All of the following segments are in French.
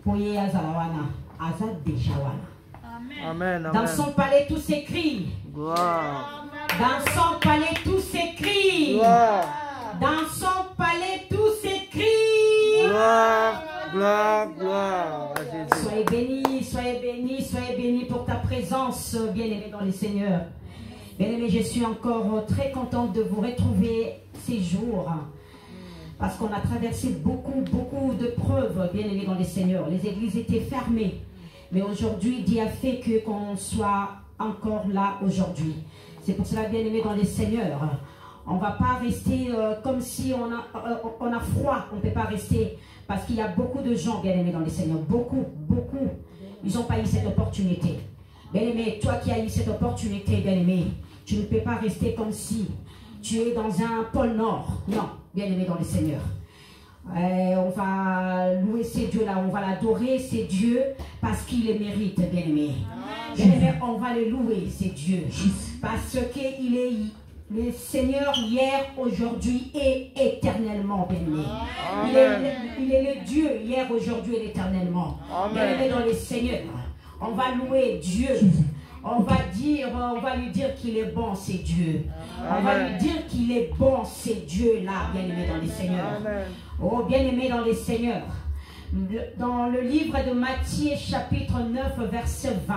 Poye Azalawana, Azad Dejawana. Amen. Dans son palais, tout s'écrit. Gloire. Dans son palais, tout s'écrit. Gloire. Dans son palais, tout s'écrit. Gloire. Gloire. Gloire. à Jésus. Soyez bénis, soyez bénis, soyez bénis pour ta présence, bien-aimés dans les seigneurs. Bien-aimés, je suis encore très contente de vous retrouver ces jours. Parce qu'on a traversé beaucoup de preuves, bien-aimés dans les seigneurs. Les églises étaient fermées. Mais aujourd'hui, Dieu a fait qu'on soit encore là aujourd'hui. C'est pour cela, bien-aimés dans les seigneurs, on ne va pas rester comme si on a froid. On ne peut pas rester parce qu'il y a beaucoup de gens, bien-aimés dans les seigneurs. Beaucoup. Ils n'ont pas eu cette opportunité. Bien-aimé, toi qui as eu cette opportunité, bien-aimé, tu ne peux pas rester comme si tu es dans un pôle Nord. Non, bien-aimé dans les seigneurs. On va louer ces dieux-là, on va l'adorer, ces dieux, parce qu'il les mérite, bien-aimé. Bien-aimé, on va les louer, ces dieux, parce qu'il est le Seigneur hier, aujourd'hui et éternellement, bien-aimé. Il est le Dieu hier, aujourd'hui et éternellement. Bien-aimé dans les seigneurs, on va louer Dieu. On va lui dire qu'il est bon, c'est Dieu. On va lui dire qu'il est bon, c'est Dieu-là, bien-aimé dans les seigneurs. Amen. Oh, bien-aimé dans les seigneurs. Dans le livre de Matthieu, chapitre 9, verset 20,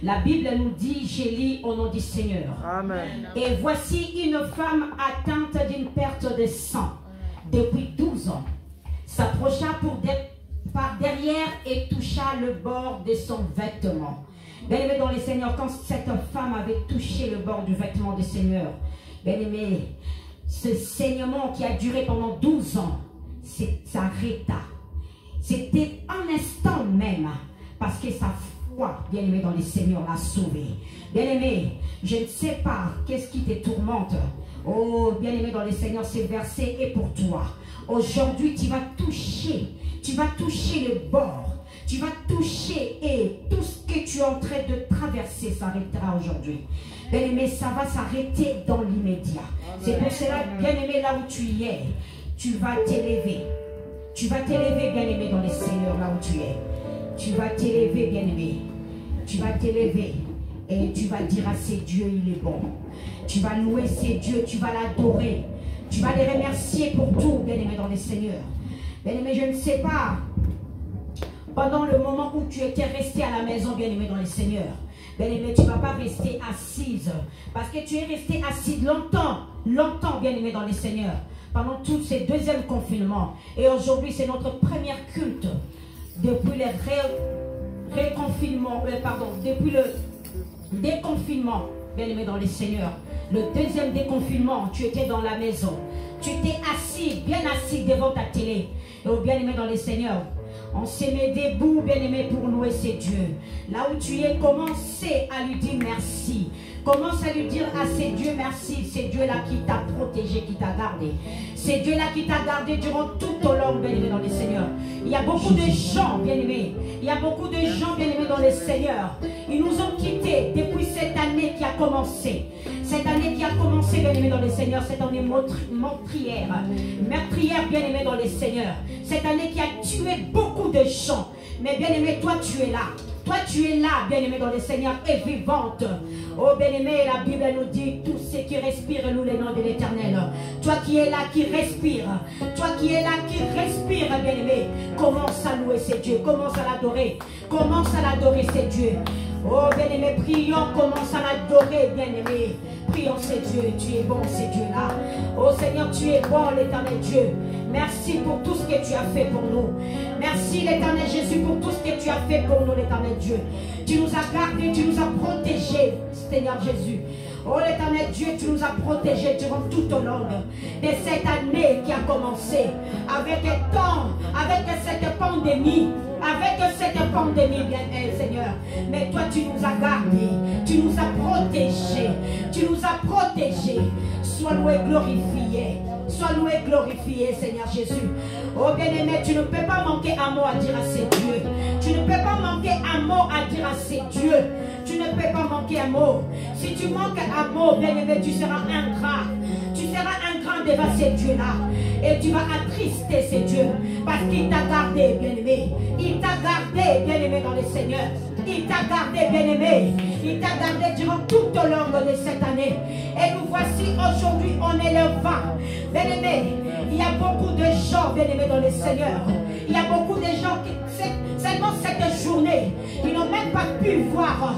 la Bible nous dit, je lis au nom du Seigneur. Amen. Et voici une femme atteinte d'une perte de sang depuis 12 ans. S'approcha par derrière et toucha le bord de son vêtement. Bien-aimé dans les seigneurs, quand cette femme avait touché le bord du vêtement du Seigneur, bien-aimé, ce saignement qui a duré pendant 12 ans, s'arrêta. C'était un instant même, parce que sa foi, bien-aimé dans les seigneurs, l'a sauvé. Bien-aimé, je ne sais pas qu'est-ce qui te tourmente. Oh, bien-aimé dans les seigneurs, ce verset est pour toi. Aujourd'hui, tu vas toucher le bord. Tu vas toucher et tout ce que tu es en train de traverser s'arrêtera aujourd'hui. Bien-aimé, ça va s'arrêter dans l'immédiat. C'est pour cela, bien-aimé, là où tu y es, tu vas t'élever. Tu vas t'élever, bien-aimé, dans les seigneurs, là où tu es. Tu vas t'élever, bien-aimé. Tu vas t'élever et tu vas dire à ces dieux, il est bon. Tu vas louer ces dieux, tu vas l'adorer. Tu vas les remercier pour tout, bien-aimé, dans les seigneurs. Bien-aimé, je ne sais pas, pendant le moment où tu étais resté à la maison, bien-aimé, dans les seigneurs, bien-aimé, tu ne vas pas rester assise. Parce que tu es resté assise longtemps, bien-aimé, dans les seigneurs. Pendant tous ces deuxièmes confinements. Et aujourd'hui, c'est notre première culte. Depuis le depuis le déconfinement, bien-aimé, dans les seigneurs. Le deuxième déconfinement, tu étais dans la maison. Tu étais assis, bien assis devant ta télé. Et oh, bien-aimé, dans les seigneurs, on s'est mis debout, bien-aimé, pour louer ces dieux. Là où tu es, commencez à lui dire merci. Commence à lui dire à ces dieux merci. C'est Dieu-là qui t'a protégé, qui t'a gardé. C'est Dieu-là qui t'a gardé durant tout au long, bien-aimé, dans les seigneurs. Il y a beaucoup de gens, bien-aimés. Il y a beaucoup de gens, bien-aimés, dans les seigneurs. Ils nous ont quittés depuis cette année qui a commencé. Cette année qui a commencé, bien-aimé, dans les seigneurs. Cette année meurtrière. Meurtrière, bien-aimé, dans les seigneurs. Cette année qui a tué beaucoup de gens. Mais bien-aimé, toi, tu es là. Toi, tu es là, bien-aimé, dans les seigneurs, et vivante. Oh, bien-aimé, la Bible nous dit, tous ceux qui respirent louent le nom de l'Éternel. Toi qui es là, qui respire. Toi qui es là, qui respire, bien-aimé. Commence à louer ces dieux. Commence à l'adorer. Commence à l'adorer ces dieux. Oh, bien-aimé, prions. Commence à l'adorer, bien-aimé. Prions ces dieux. Tu es bon, ces dieux-là. Oh, Seigneur, tu es bon, l'Éternel Dieu. Merci pour tout ce que tu as fait pour nous. Merci, l'Éternel Jésus, pour tout ce que tu as fait pour nous, l'Éternel Dieu. Tu nous as gardés, tu nous as protégés, Seigneur Jésus. Oh, l'Éternel Dieu, tu nous as protégés durant tout au long de cette année qui a commencé avec cette pandémie. Avec cette pandémie, bien, Seigneur. Mais toi, tu nous as gardés, tu nous as protégés, tu nous as protégés. Sois loué, glorifié. Sois loué, glorifié, Seigneur Jésus. Oh bien-aimé, tu ne peux pas manquer un mot à dire à ces dieux. Tu ne peux pas manquer un mot à dire à ces dieux. Tu ne peux pas manquer un mot. Si tu manques un mot, bien-aimé, tu seras ingrat. Tu seras ingrat devant ces dieux-là. Et tu vas attrister ces dieux. Parce qu'il t'a gardé, bien-aimé. Il t'a gardé. gardé, bien-aimé dans le Seigneur. Il t'a gardé, bien-aimé. Il t'a gardé durant tout au long de cette année. Et nous voici aujourd'hui, on est le 20. Bien-aimé, il y a beaucoup de gens, bien-aimés dans le Seigneur. Il y a beaucoup de gens qui, seulement cette journée, ils n'ont même pas pu voir.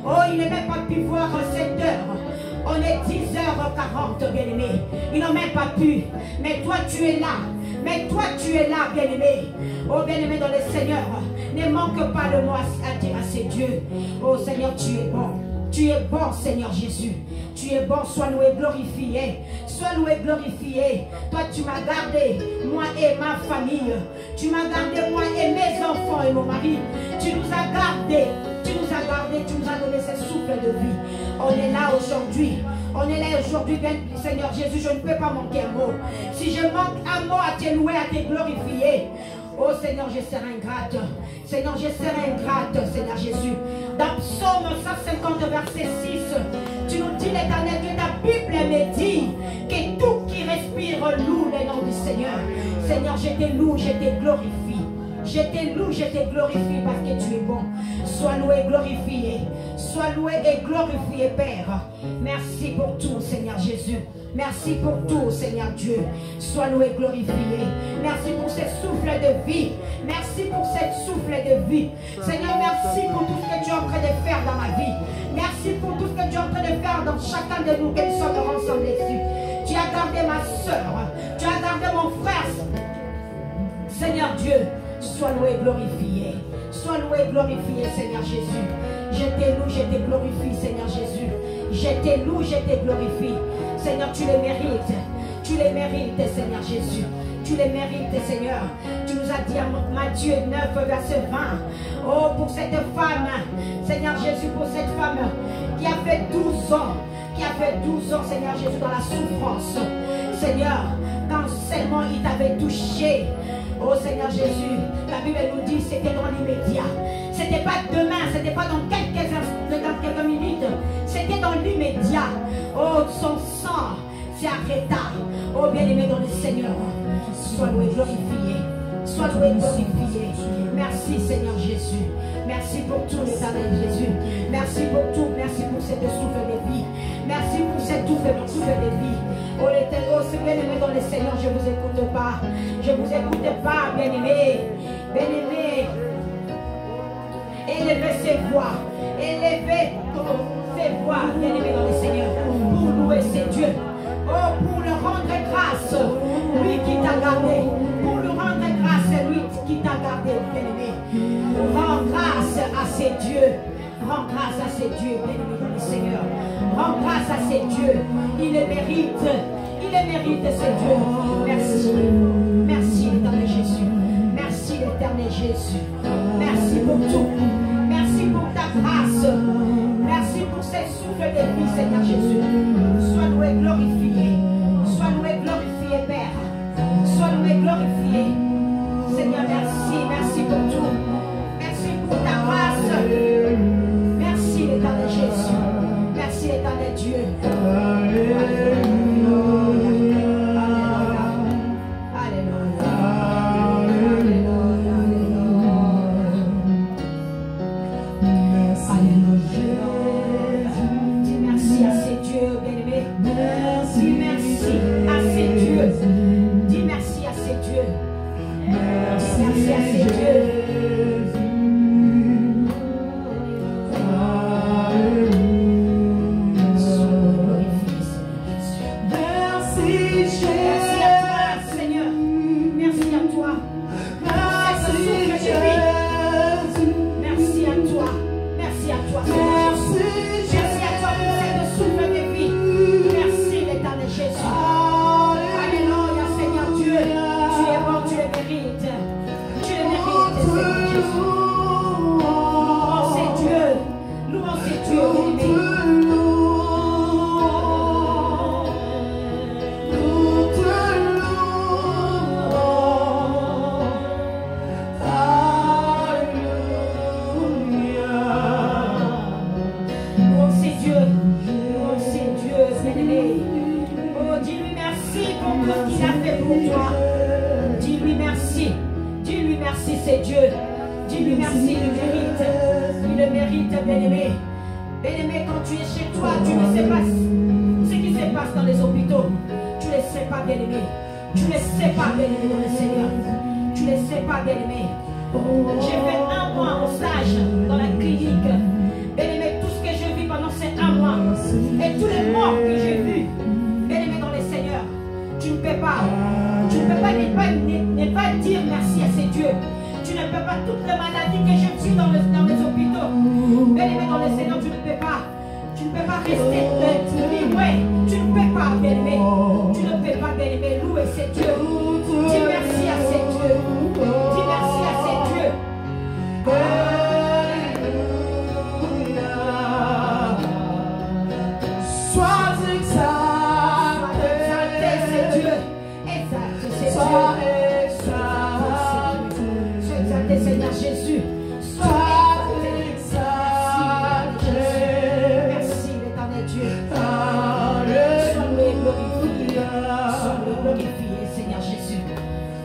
Oh, ils n'ont même pas pu voir cette heure. On est 10h40, bien-aimé. Ils n'ont même pas pu. Mais toi, tu es là. Mais toi, tu es là, bien-aimé. Oh, bien-aimé dans le Seigneur. Ne manque pas le mot à dire à ces dieux. Oh, Seigneur, tu es bon. Tu es bon, Seigneur Jésus. Tu es bon, sois loué, glorifié. Sois loué, glorifié. Toi, tu m'as gardé, moi et ma famille. Tu m'as gardé, moi et mes enfants et mon mari. Tu nous as gardés. Tu nous as gardés, tu nous as donné ce souffle de vie. On est là aujourd'hui. On est là aujourd'hui, bien, Seigneur Jésus, je ne peux pas manquer un mot. Si je manque un mot à te louer, à te glorifier, oh Seigneur, je serai ingrate. Seigneur, je serai ingrate, Seigneur Jésus. Dans Psaume 150, verset 6, tu nous dis, l'Éternel Dieu, ta Bible me dit que tout qui respire loue le nom du Seigneur. Seigneur, je te loue, je te glorifie. Je te loue, je te glorifie parce que tu es bon. Sois loué et glorifié. Sois loué et glorifié, Père. Merci pour tout, Seigneur Jésus. Merci pour tout, Seigneur Dieu. Sois loué et glorifié. Merci pour ce souffle de vie. Merci pour ce souffle de vie. Seigneur, merci pour tout ce que tu es en train de faire dans ma vie. Merci pour tout ce que tu es en train de faire dans chacun de nous que nous sommes ensemble dessus. Tu as gardé ma soeur. Tu as gardé mon frère. Seigneur Dieu, sois loué et glorifié. Sois loué et glorifié, Seigneur Jésus. Je te loue, je te glorifie, Seigneur Jésus. Je te loue, je te glorifie. Seigneur, tu les mérites. Tu les mérites, Seigneur Jésus. Tu les mérites, Seigneur. Tu nous as dit à Matthieu 9, verset 20. Oh, pour cette femme, Seigneur Jésus, pour cette femme qui a fait 12 ans, Seigneur Jésus, dans la souffrance. Seigneur, quand seulement il t'avait touché, oh Seigneur Jésus, la Bible nous dit que c'était dans l'immédiat. C'était pas demain, c'était pas dans quelques minutes. C'était dans l'immédiat. Oh, son sang s'arrêta. Oh, bien-aimé dans le Seigneur. Sois loué, glorifié. Sois loué, glorifié. Merci Seigneur Jésus. Merci pour tout, l'Éternel Jésus. Merci pour tout. Merci pour cette souffle de vie. Merci pour cette souffle de vie. Oh, c'est bien-aimé dans le Seigneur, je ne vous écoute pas. Je ne vous écoute pas, bien-aimé. Bien-aimé. Élevez ses voix. Élevez ses voix, bien-aimé dans le Seigneur. Pour louer ses dieux. Oh, pour le rendre grâce. Lui qui t'a gardé. Pour lui rendre grâce, lui qui t'a gardé, bien-aimé. Rends grâce à ses dieux. Rends grâce à ces dieux, bien-aimé dans le Seigneur. Rends grâce à ces dieux. Il les mérite. Il les mérite, ces dieux. Merci. Merci, l'Éternel Jésus. Merci, l'Éternel Jésus. Merci pour tout. Merci pour ta grâce. Merci pour ces souffles de vie, Seigneur Jésus. Sois loué, glorifié. Sois loué, glorifié, Père. Sois loué, glorifié. Seigneur, merci. Merci pour tout. Merci pour ta grâce. Merci, l'Éternel Jésus. Merci, l'Éternel Dieu. Alléluia. Dis merci à ces dieux, bien-aimés. Merci, merci. merci, il le mérite. Il le mérite, bien-aimé. Bien-aimé, quand tu es chez toi, tu ne sais pas ce qui se passe dans les hôpitaux. Tu ne sais pas, bien-aimé. Tu ne sais pas, bien-aimé, dans le Seigneur. Tu ne sais pas, bien-aimé. J'ai fait 1 mois en stage dans la clinique. Bien-aimé, tout ce que je vis pendant ces 1 mois et tous les morts que j'ai vus, bien-aimé, dans le Seigneur, tu ne peux pas. Tu ne peux pas ne pas dire merci à ces dieux. Tu ne peux pas toutes les maladies que j'ai vues dans les hôpitaux. Bien-aimé, dans le Seigneur, tu ne peux pas. Tu ne peux pas rester livré. Tu ne peux pas, bien-aimé. Tu ne peux pas, bien-aimé, louer ces dieux. Dis merci à ces dieux. Dis merci à ces dieux. Sois exalté, c'est Dieu. Exalte, c'est Dieu. sois exalté, Sois exalté, Seigneur Jésus. sois exalté. Merci, l'éternel Dieu. Alléluia. Sois glorifié. Sois glorifié, Seigneur Jésus.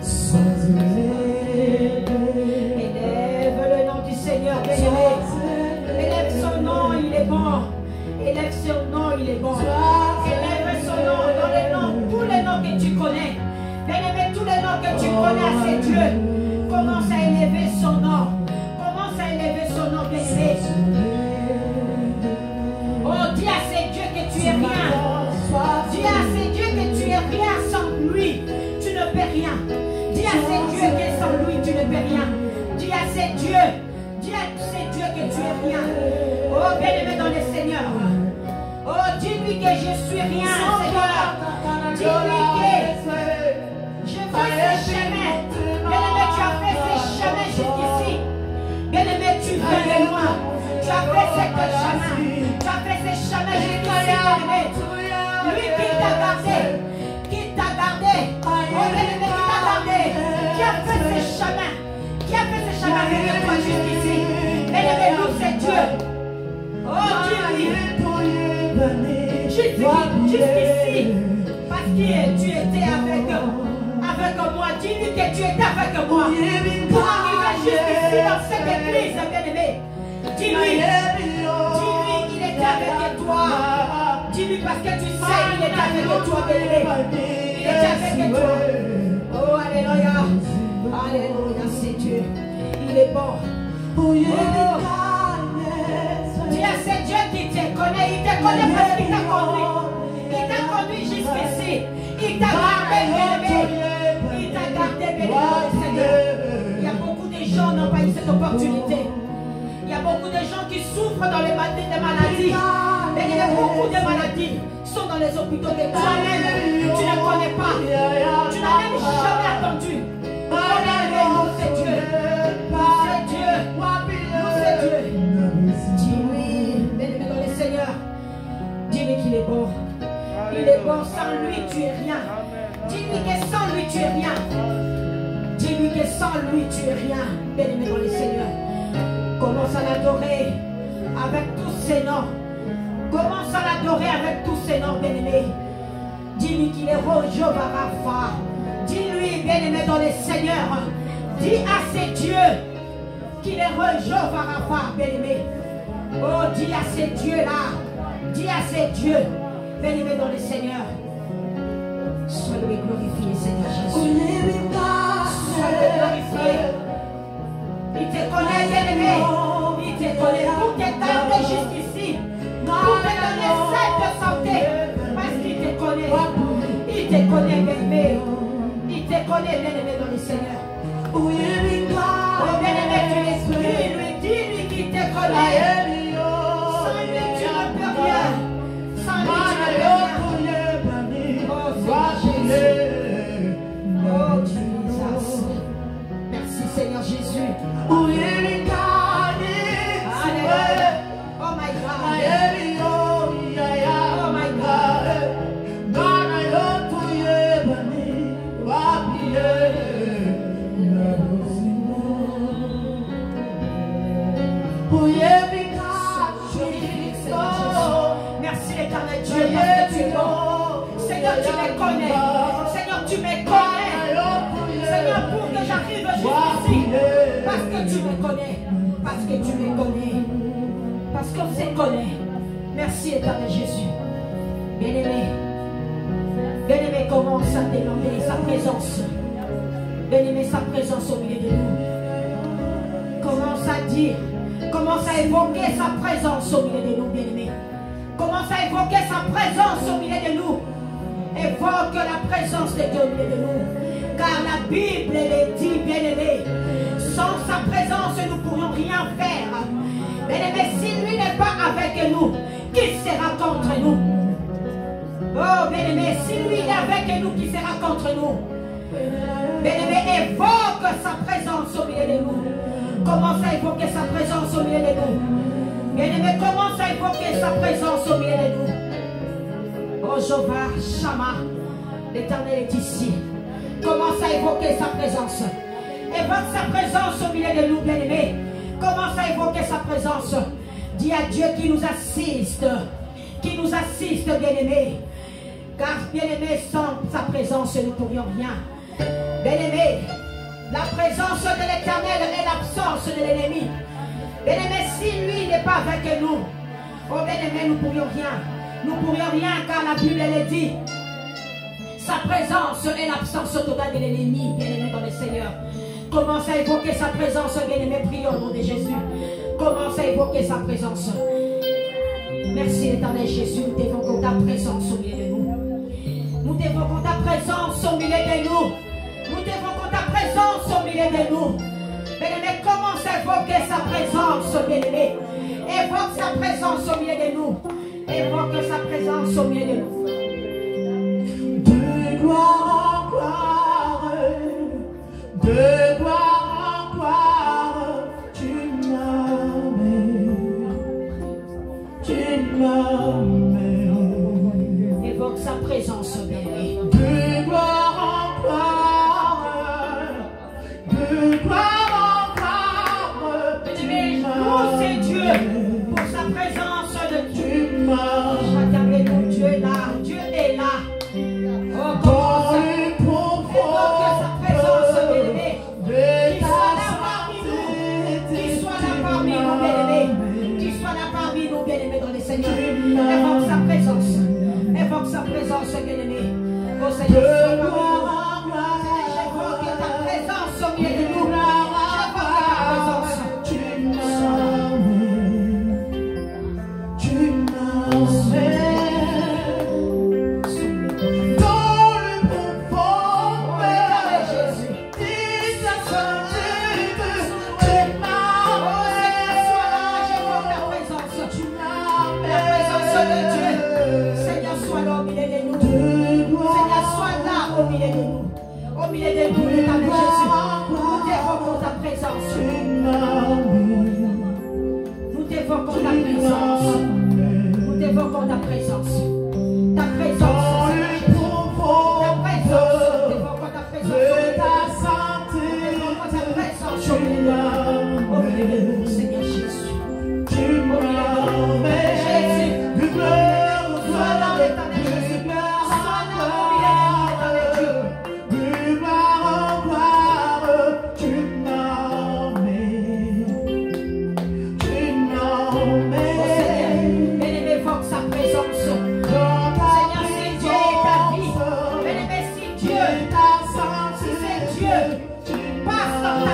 Sois élevé. Élève le nom du Seigneur, bien-aimé. Élève son nom, il est bon. Élève son nom, il est bon. Élève son nom dans les noms, tous les noms que tu connais. Bien-aimé, tous les noms que tu connais à ces dieux. Commence à élever son nom. Commence à élever son nom, bien-aimé. Oh, dis à ces dieux que tu es rien. Dis à ces dieux que tu es rien sans lui. Tu ne peux rien. Dis à ces dieux que sans lui, tu ne peux rien. Dis à ces dieux. Dis à ces dieux que tu es rien. Oh, bien-aimé dans le Seigneur. Oh, dis-lui que je suis rien, Seigneur. Dis-lui que je fais ce chemin. Bien-aimé, tu as fait ce chemin jusqu'ici. Bien-aimé, tu viens de loin. Tu as fait ce chemin. Tu as fait ce chemin jusqu'ici, bien-aimé. Lui qui t'a gardé. Qui t'a gardé. Oh, bien-aimé, qui t'a gardé. Qui a fait ce chemin. Qui a fait ce chemin avec toi jusqu'ici. Bien-aimé, nous, c'est Dieu. Oh, dis-lui. Jusqu'ici, parce que tu étais avec moi, dis-lui que tu étais avec moi. Pour arriver jusqu'ici dans cette église, bien-aimé. Dis-lui, il était avec toi. Dis-lui parce que tu sais, il était avec toi, bien-aimé. Il était avec toi. Oh, alléluia. Alléluia, c'est Dieu. Il est bon. Oh. Dis à ce Dieu qui te connaît, il te connaît parce qu'il t'a conduit. Il t'a conduit jusqu'ici. Il t'a gardé, bien-aimé. Il t'a gardé, bien-aimé, Seigneur. Il y a beaucoup de gens qui n'ont pas eu cette opportunité. Il y a beaucoup de gens qui souffrent dans les maladies. Et il y a beaucoup de maladies qui sont dans les hôpitaux que toi-même, tu ne connais pas. Tu n'as même jamais attendu. Nous, c'est Dieu. C'est Dieu. Nous, c'est Dieu. Dis-lui, bien-aimé dans le Seigneur. Dis-lui qu'il est bon. Il est bon, sans lui tu es rien. Dis-lui que sans lui tu es rien. Dis-lui que sans lui tu es rien. Bien-aimé dans le Seigneur. Commence à l'adorer avec tous ses noms. Commence à l'adorer avec tous ses noms, bien-aimé. Dis-lui qu'il est roi Jéhovah Rapha. Dis-lui, bien-aimé dans le Seigneur. Dis à ces dieux qu'il est roi Jéhovah Rapha, bien-aimé. Oh, dis à ces dieux-là. Dis à ces dieux, bien-aimé dans le Seigneur. Sois loué, glorifié, Seigneur Jésus. Sois glorifié. Il te connaît, bien-aimé. Il te connaît. Pour te garder jusqu'ici. Pour te donner cette santé. Parce qu'il te connaît. Il te connaît, bien-aimé. Il te connaît, bien-aimé dans le Seigneur. Oh, bien-aimé, tu l'esprit. Dis-lui qu'il te connaît. Sans lui, tu ne peux rien. Sans lui, tu ne peux rien. Oh, Jesus. Merci, Seigneur Jésus. Alléluia. Oh, my God. Oh, my God. Merci l'éternel Dieu parce que tu es bon. Seigneur, tu me connais. Seigneur, tu me connais. Seigneur, pour que j'arrive jusqu'ici, parce que tu me connais. Merci, éternel Jésus. Bien-aimé, bien-aimé, commence à demander sa présence. Bien-aimé, sa présence au milieu de nous. Commence à dire, commence à évoquer sa présence au milieu de nous, bien-aimé. Commence à évoquer sa présence au milieu de nous. Évoque la présence de Dieu au milieu de nous. Car la Bible elle dit, bien-aimé, sans sa présence, nous ne pourrions rien faire. Bien-aimé, si lui n'est pas avec nous, qui sera contre nous? Oh, bien-aimé, si lui est avec nous, qui sera contre nous? Bien-aimé, évoque sa présence au milieu de nous. Commence à évoquer sa présence au milieu de nous. Bien-aimé, commence à évoquer sa présence au milieu de nous. Oh, Jéhovah, Shama, l'Éternel est ici. Commence à évoquer sa présence. Évoque sa présence au milieu de nous, bien-aimé. Commence à évoquer sa présence. Dis à Dieu qui nous assiste. Qui nous assiste, bien-aimé. Car, bien-aimé, sans sa présence, nous ne pourrions rien. Bien-aimé, la présence de l'Éternel est l'absence de l'ennemi. Bien-aimé, si lui n'est pas avec nous, oh bien-aimé, nous ne pourrions rien. Nous ne pourrions rien car la Bible elle dit sa présence est l'absence totale de l'ennemi, bien-aimé dans le Seigneur. Commence à évoquer sa présence, bien-aimé, prions au nom de Jésus. Commence à évoquer sa présence. Merci éternel Jésus, nous t'évoquons ta présence au milieu de nous. Nous t'évoquons ta présence au milieu de nous. Nous t'évoquons ta présence au milieu de nous. Bien-aimé, commence à évoquer sa présence, bien-aimé. Évoque sa présence au milieu de nous. Évoque sa présence au milieu de nous. De gloire en gloire, de gloire en gloire, tu m'amènes. Évoque sa présence, bien-aimé. De gloire en gloire, de gloire en gloire, Bien-aimé, nous c'est Dieu pour sa présence de Dieu. m'amènes. Dieu est là, Dieu est là. Oh, Dans commence à le profond évoquer sa présence, bien-aimé. de Qu'il soit là parmi nous, qu'il soit là parmi nous, bien-aimé. Qu'il soit là parmi nous, bien-aimé, dans les Seigneurs. Évoque sa présence, évoque sa présence, bien-aimé. Oh Seigneur, sois parmi nous. J'évoque ta présence au milieu de nous. J'évoque ta présence. Au milieu de nous, l'éternel Jésus, nous t'évoquons ta présence. Nous t'évoquons ta présence. Nous t'évoquons ta présence. Ta présence, Seigneur Jésus. Ta présence, nous t'évoquons ta présence. Nous t'évoquons ta présence au milieu de nous, Seigneur Jésus. Au milieu de nous, Jésus. Sois là, l'éternel Jésus. Sois là au milieu de nous, l'éternel Dieu.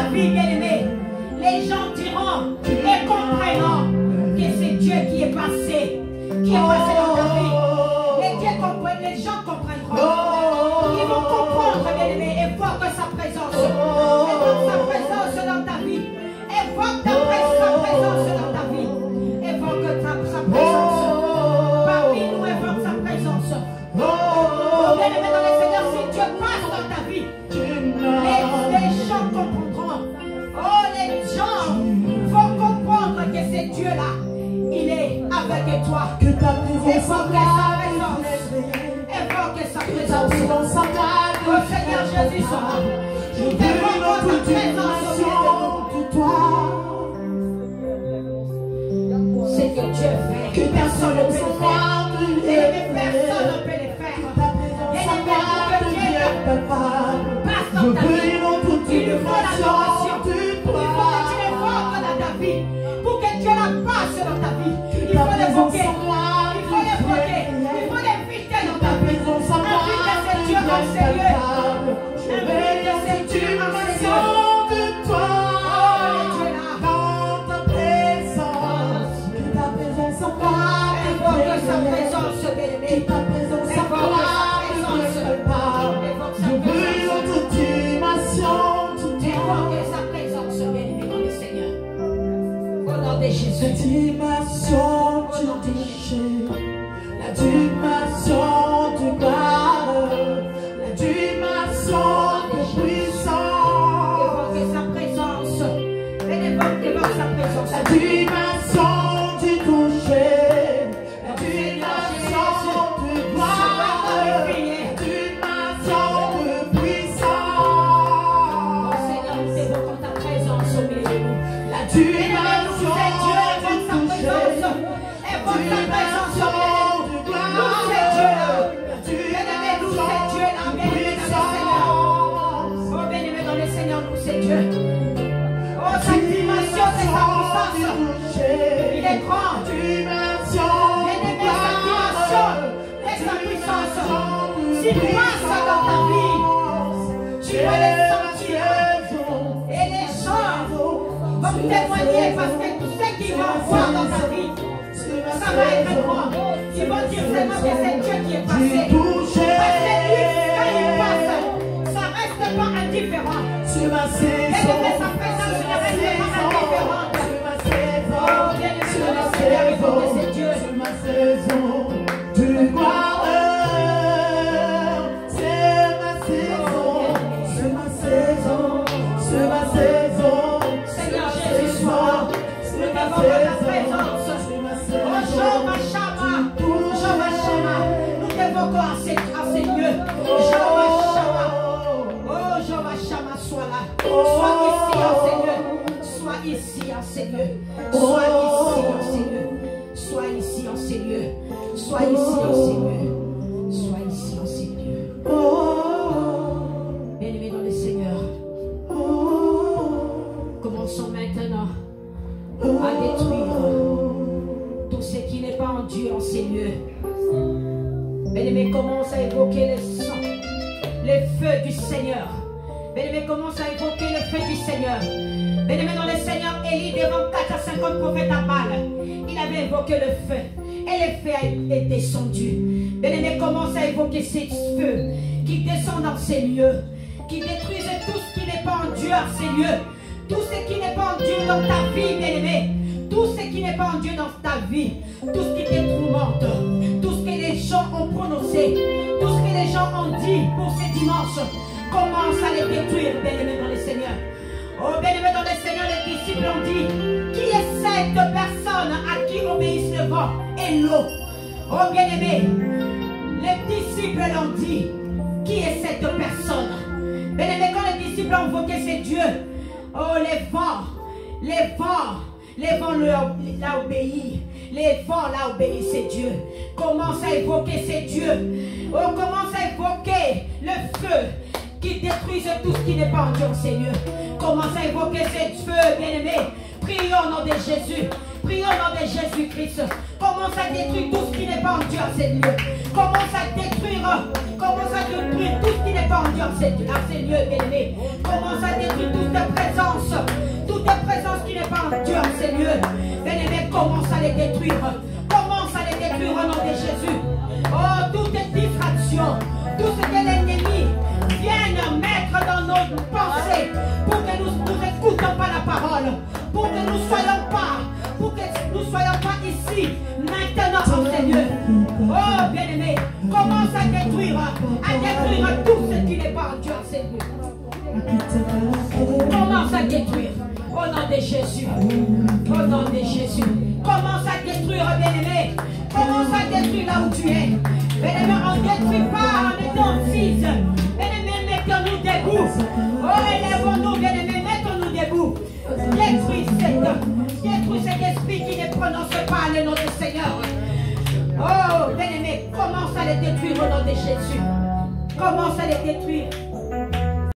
Bien-aimé, les gens diront et comprendront que c'est Dieu qui est passé dans ta vie. Les gens comprendront. Ils vont comprendre, bien-aimé. Évoque sa présence. Évoque sa présence dans ta vie. Évoque sa présence dans ta vie. Évoque sa présence. Parmi nous, évoque sa présence. Oh, bien-aimé dans le Seigneur, si Dieu passe dans ta vie, les gens comprendront. Oh, les gens vont comprendre que c'est Dieu là. Il est avec toi. Que ta présence Évoque sa présence. Oh Seigneur Jésus, sois là. Nous t'évoquons ta présence au milieu de nous. C'est que Dieu fait. Que personne ne peut le faire. Et personne ne peut le faire. Que Dieu passe dans ta vie. Il nous faut l'adoration. Il faut que tu l'évoques dans ta vie. Pour que Dieu la passe dans ta vie. Il faut l'évoquer. nom de La Jésus. dimension du péché, la dimension du mal, la dimension de puissance, Évoquez sa présence. Évoque sa présence. la dimension du toucher, la dimension du gloire, la dimension de puissance, Seigneur, nous évoquons ta présence au milieu de nous. la Dimension dimension de Dieu, évoque sa présence. Évoque sa présence au milieu de nous. Nous, c'est Dieu là. Bien-aimé, nous, c'est Dieu là. Bien-aimé dans le Seigneur. Oh, bien-aimé dans le Seigneur, nous, c'est Dieu. Oh, sa dimension, c'est sa puissance. Il est grand. Bien-aimé, sa dimension, c'est sa puissance. S'il passe dans ta vie, tu vas les sentir. Et les gens vont témoigner parce que tout ce qu'ils vont voir dans ta vie, ça va être grand. Ils vont dire seulement que c'est Dieu qui est passé. Parce que lui, quand il passe, ça reste pas indifférent. Bien-aimé, sa présence ne reste pas indifférente. Oh, bien-aimé dans le Seigneur, il faut que c'est Dieu. Seigneur Jésus, sois. Nous devons ta présence. Oh, Jehovah Shammah. Jehovah Shammah. Nous t'évoquons à ces lieux. Jehovah Shammah. Oh, Jehovah Shammah, sois là. Sois ici en ces lieux. Sois ici en ces lieux. Sois ici en ces lieux. Sois ici en ces lieux. Sois ici en ces lieux. Sois ici en ces lieux. Bien-aimés dans le Seigneur, commençons maintenant à détruire tout ce qui n'est pas en Dieu en ces lieux. Bien-aimés, commence à évoquer le sang, le feu du Seigneur. Bien-aimés, commence à évoquer le feu du Seigneur. Bien-aimés dans le Seigneur, Élie devant 4 à 50 prophètes à Baal, il avait évoqué le feu. Et le feu est descendu. Bien-aimés, commence à évoquer ces feux qui descendent dans ces lieux, qui détruisent tout ce qui n'est pas en Dieu en ces lieux. Tout ce qui n'est pas en Dieu dans ta vie, bien-aimé. Tout ce qui n'est pas en Dieu dans ta vie. Tout ce qui te tourmente. Tout ce que les gens ont prononcé. Tout ce que les gens ont dit pour ce dimanche. Commence à les détruire, bien-aimé dans le Seigneur. Oh, bien-aimé dans le Seigneur, les disciples ont dit, qui est cette personne à qui obéissent le vent et l'eau? Oh, bien-aimé, les disciples l'ont dit, qui est cette personne? Bien-aimé, quand les disciples ont invoqué ces dieux, oh, les vents l'a obéi. Les vents l'a obéi, c'est Dieu. Commence à évoquer ces dieux. Oh, commence à évoquer le feu qui détruise tout ce qui n'est pas en Dieu, Seigneur. Commence à évoquer ces feux, bien-aimés. Prions au nom de Jésus. Prions au nom de Jésus-Christ. Commence à détruire tout ce qui n'est pas en Dieu, Seigneur. Commence à détruire tout ce qui n'est pas en Dieu, Seigneur, bien-aimé. Commence à détruire toute présence qui n'est pas en Dieu, Seigneur. Bien-aimé, commence à les détruire. Commence à les détruire au nom de Jésus. Oh, toute distraction, tout ce que l'ennemi vient mettre dans nos pensées pour que nous n'écoutons pas la parole, pour que nous ne soyons pas ici maintenant, Seigneur. Oh, bien-aimé, commence à détruire tout ce qui n'est pas en Dieu, Seigneur. Commence à détruire au nom de Jésus. Au nom de Jésus. Commence à détruire, bien-aimé. Commence à détruire là où tu es. Bien-aimé, on ne détruit pas en étant fils. Bien-aimé, mettons-nous debout. Oh, élèvons-nous, bien-aimé, mettons-nous debout. Détruis cet esprit qui ne prononce pas le nom du Seigneur. Oh, bien-aimé, commence à les détruire au nom de Jésus. Commence à les détruire.